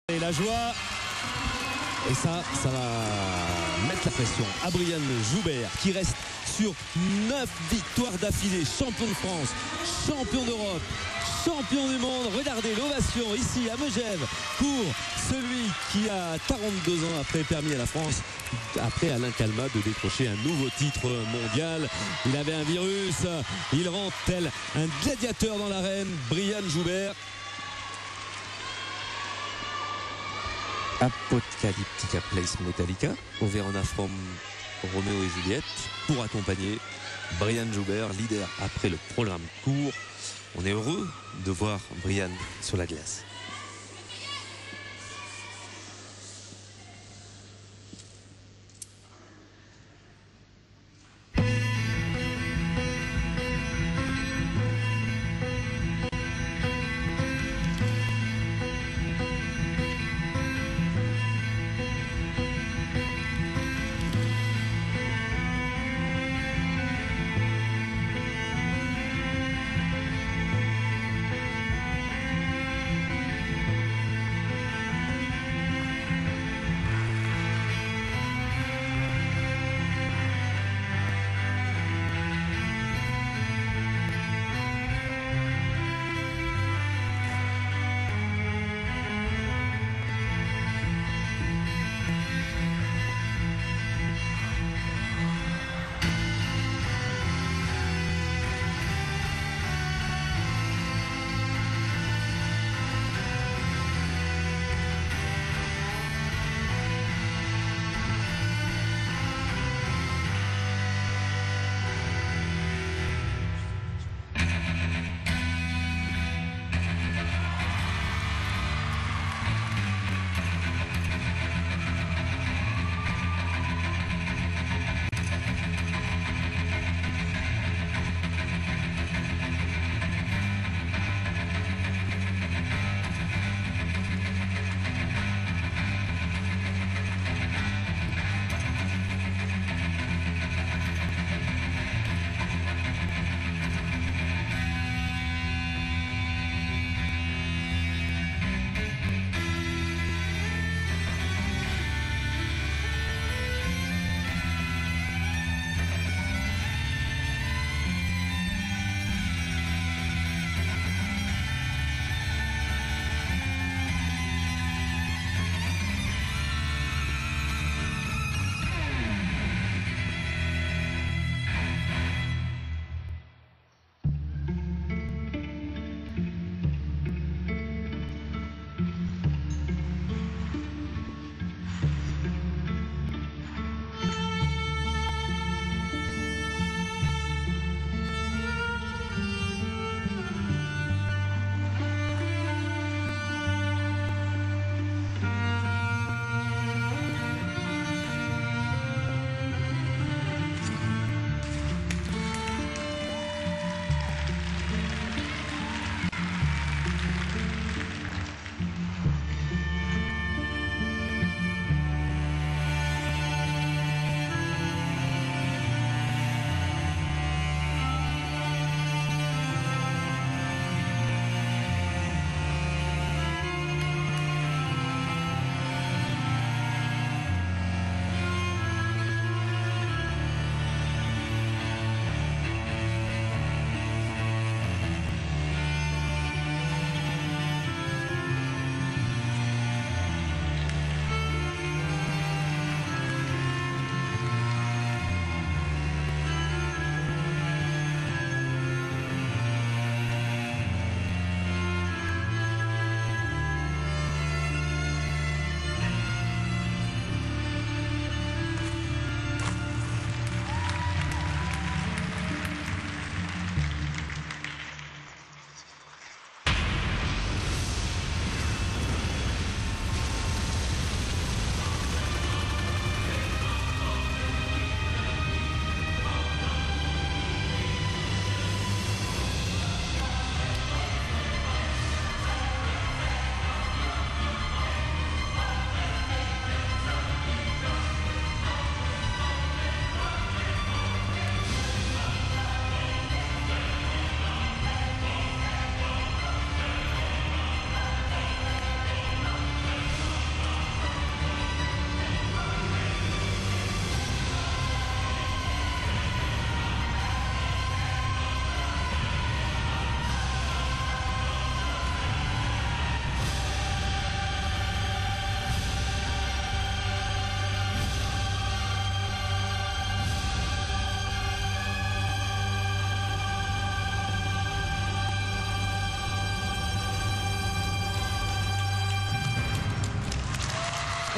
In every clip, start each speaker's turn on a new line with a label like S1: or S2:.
S1: Et la joie. Et ça va mettre la pression à Brian Joubert qui reste sur 9 victoires d'affilée. Champion de France, champion d'Europe, champion du monde. Regardez l'ovation ici à Megève pour celui qui a 42 ans après permis à la France, après Alain Calmat, de décrocher un nouveau titre mondial. Il avait un virus, il rentre tel un gladiateur dans l'arène. Brian Joubert.
S2: Apocalyptica Place Metallica au Verona From Roméo et Juliette pour accompagner Brian Joubert, leader après le programme court. On est heureux de voir Brian sur la glace.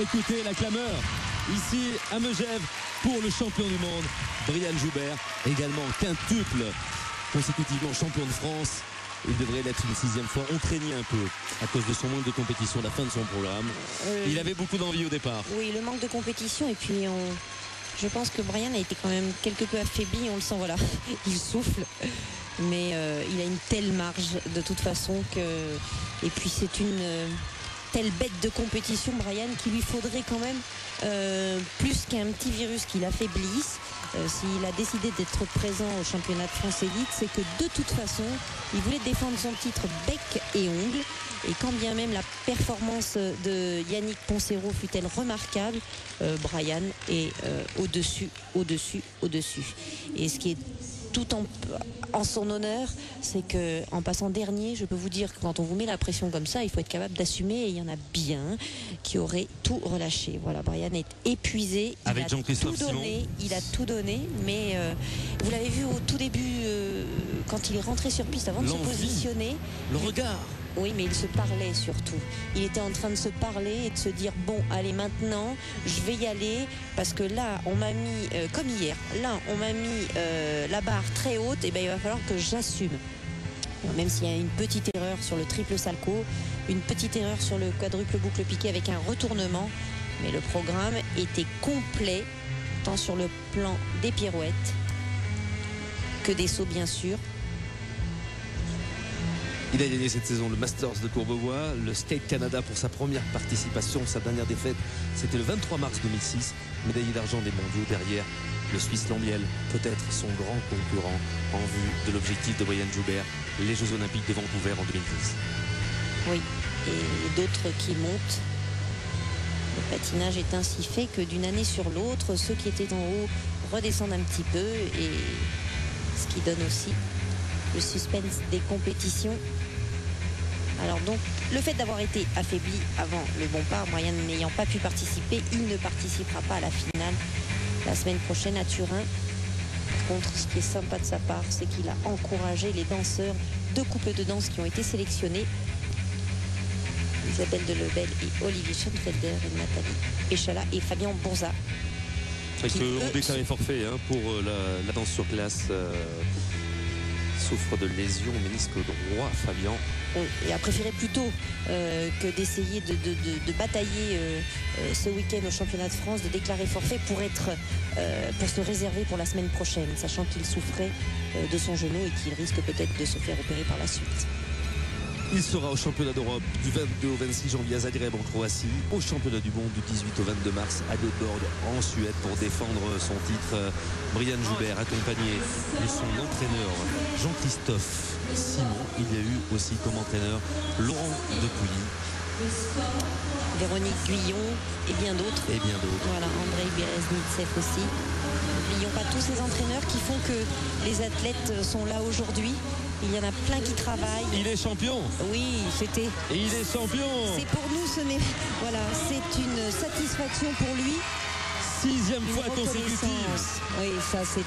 S1: Écoutez la clameur ici à Megève pour le champion du monde, Brian Joubert, également quintuple consécutivement champion de France. Il devrait l'être une 6e fois. On craignait un peu à cause de son manque de compétition, la fin de son programme. Il avait beaucoup d'envie au départ.
S3: Oui, le manque de compétition et puis je pense que Brian a été quand même quelque peu affaibli. On le sent, voilà, il souffle. Mais il a une telle marge de toute façon que... Et puis c'est une telle bête de compétition, Brian, qu'il lui faudrait quand même plus qu'un petit virus qui l'affaiblisse. S'il a décidé d'être présent au championnat de France Élite, c'est que de toute façon, il voulait défendre son titre bec et ongle. Et quand bien même la performance de Yannick Poncero fut-elle remarquable, Brian est au-dessus. Et ce qui est tout en son honneur, c'est qu'en passant dernier, je peux vous dire que quand on vous met la pression comme ça, il faut être capable d'assumer, et il y en a bien qui auraient tout relâché. Voilà, Brian est épuisé.
S1: Avec Jean-Christophe Simon.
S3: Il a tout donné, mais vous l'avez vu au tout début, quand il est rentré sur piste avant de se positionner.
S1: Le regard.
S3: Oui, mais il se parlait surtout. Il était en train de se parler et de se dire, bon, allez, maintenant, je vais y aller, parce que là, on m'a mis, comme hier, là, on m'a mis la barre très haute, et bien il va falloir que j'assume. Même s'il y a une petite erreur sur le triple salco, une petite erreur sur le quadruple boucle piqué avec un retournement, mais le programme était complet, tant sur le plan des pirouettes que des sauts, bien sûr.
S1: Il a gagné cette saison le Masters de Courbevoie, le Skate Canada pour sa première participation. Sa dernière défaite, c'était le 23 mars 2006. Médaillé d'argent des mondiaux derrière le Suisse Lambiel, peut-être son grand concurrent en vue de l'objectif de Brian Joubert, les Jeux Olympiques de Vancouver en 2010.
S3: Oui, et d'autres qui montent. Le patinage est ainsi fait que d'une année sur l'autre, ceux qui étaient en haut redescendent un petit peu, et ce qui donne aussi le suspense des compétitions. Alors donc, le fait d'avoir été affaibli avant le bon part, Brian n'ayant pas pu participer, il ne participera pas à la finale la semaine prochaine à Turin. Par contre, ce qui est sympa de sa part, c'est qu'il a encouragé les danseurs de couples de danse qui ont été sélectionnés. Isabelle Delebel et Olivier Schoenfelder et Nathalie Échala et Fabien Bourza.
S1: Qui ont déclaré forfait pour la danse sur glace. Souffre de lésion au ménisque droit, Fabien.
S3: Et a préféré plutôt que d'essayer de batailler ce week-end au championnat de France, de déclarer forfait pour se réserver pour la semaine prochaine, sachant qu'il souffrait de son genou et qu'il risque peut-être de se faire opérer par la suite.
S1: Il sera au championnat d'Europe du 22 au 26 janvier à Zagreb en Croatie, au championnat du monde du 18 au 22 mars à Göteborg en Suède pour défendre son titre. Brian Joubert accompagné de son entraîneur Jean-Christophe Simon. Il y a eu aussi comme entraîneur Laurent Depuy,
S3: Véronique Guyon et bien d'autres. Voilà, André Bereznicek aussi. N'oublions pas tous ces entraîneurs qui font que les athlètes sont là aujourd'hui. Il y en a plein qui travaillent.
S1: Il est champion.
S3: Oui, c'était.
S1: Et il est champion.
S3: C'est pour nous, voilà, c'est une satisfaction pour lui.
S1: 6e fois consécutive.
S3: Oui, ça c'est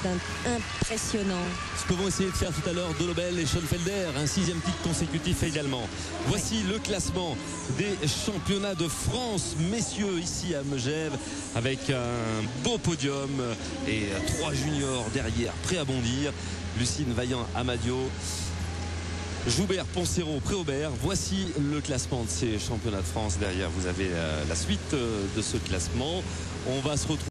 S3: impressionnant.
S1: Ce que vont essayer de faire tout à l'heure Delobel et Schoenfelder, un 6e titre consécutif également. Voici le classement des championnats de France, messieurs, ici à Megève, avec un beau podium et 3 juniors derrière, prêts à bondir. Lucine Vaillant, Amadio, Joubert, Poncero, Préaubert. Voici le classement de ces championnats de France. Derrière, vous avez la suite de ce classement. On va se retrouver.